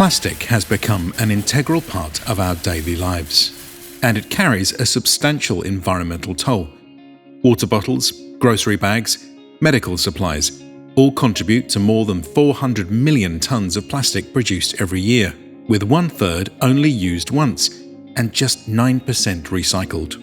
Plastic has become an integral part of our daily lives, and it carries a substantial environmental toll. Water bottles, grocery bags, medical supplies all contribute to more than 400 million tons of plastic produced every year, with 1/3 only used once and just 9% recycled.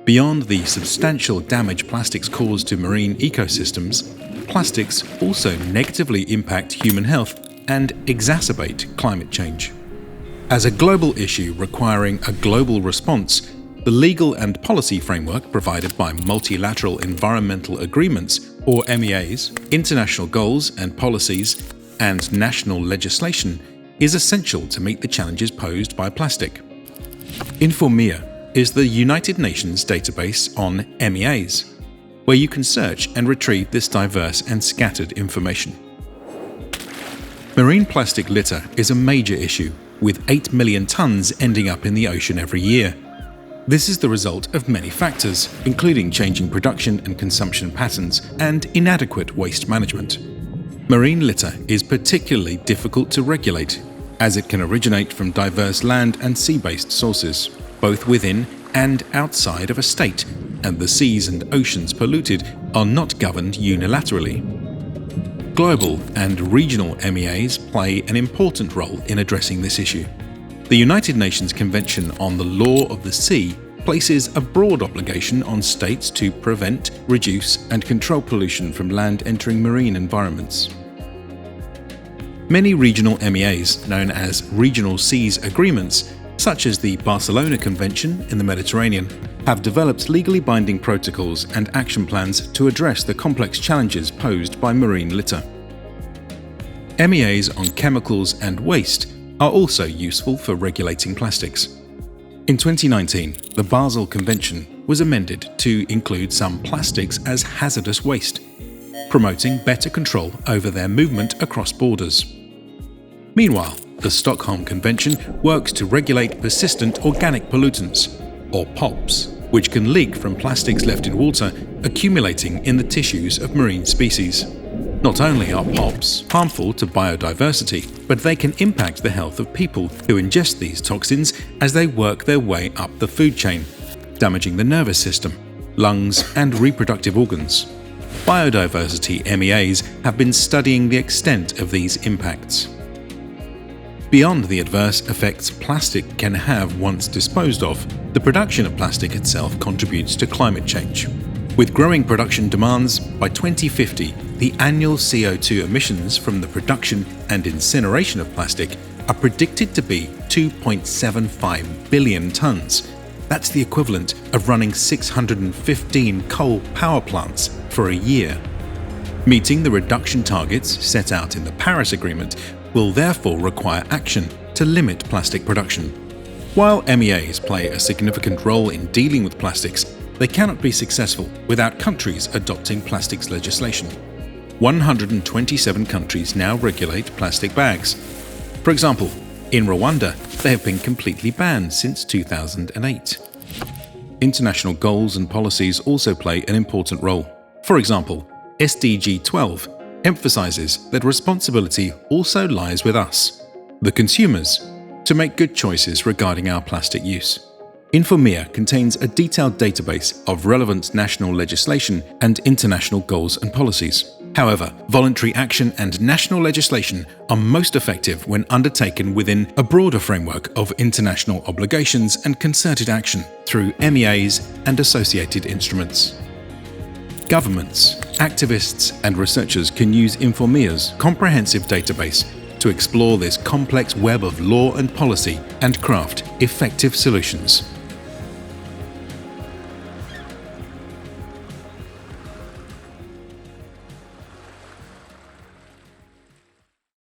Beyond the substantial damage plastics cause to marine ecosystems, plastics also negatively impact human health and exacerbate climate change. As a global issue requiring a global response, the legal and policy framework provided by multilateral environmental agreements, or MEAs, international goals and policies, and national legislation is essential to meet the challenges posed by plastic. Informea is the United Nations database on MEAs, where you can search and retrieve this diverse and scattered information. Marine plastic litter is a major issue, with 8 million tons ending up in the ocean every year. This is the result of many factors, including changing production and consumption patterns and inadequate waste management. Marine litter is particularly difficult to regulate, as it can originate from diverse land and sea-based sources, both within and outside of a state, and the seas and oceans polluted are not governed unilaterally. Global and regional MEAs play an important role in addressing this issue. The United Nations Convention on the Law of the Sea places a broad obligation on states to prevent, reduce, and control pollution from land entering marine environments. Many regional MEAs, known as Regional Seas Agreements, such as the Barcelona Convention in the Mediterranean, have developed legally binding protocols and action plans to address the complex challenges posed by marine litter. MEAs on chemicals and waste are also useful for regulating plastics. In 2019, the Basel Convention was amended to include some plastics as hazardous waste, promoting better control over their movement across borders. Meanwhile, the Stockholm Convention works to regulate persistent organic pollutants, or POPs, which can leak from plastics left in water, accumulating in the tissues of marine species. Not only are POPs harmful to biodiversity, but they can impact the health of people who ingest these toxins as they work their way up the food chain, damaging the nervous system, lungs, and reproductive organs. Biodiversity MEAs have been studying the extent of these impacts. Beyond the adverse effects plastic can have once disposed of, the production of plastic itself contributes to climate change. With growing production demands, by 2050, the annual CO2 emissions from the production and incineration of plastic are predicted to be 2.75 billion tons. That's the equivalent of running 615 coal power plants for a year. Meeting the reduction targets set out in the Paris Agreement will therefore require action to limit plastic production. While MEAs play a significant role in dealing with plastics, they cannot be successful without countries adopting plastics legislation. 127 countries now regulate plastic bags. For example, in Rwanda, they have been completely banned since 2008. International goals and policies also play an important role. For example, SDG 12 emphasizes that responsibility also lies with us, the consumers, to make good choices regarding our plastic use. Informea contains a detailed database of relevant national legislation and international goals and policies. However, voluntary action and national legislation are most effective when undertaken within a broader framework of international obligations and concerted action through MEAs and associated instruments. Governments, activists, and researchers can use Informea's comprehensive database to explore this complex web of law and policy and craft effective solutions.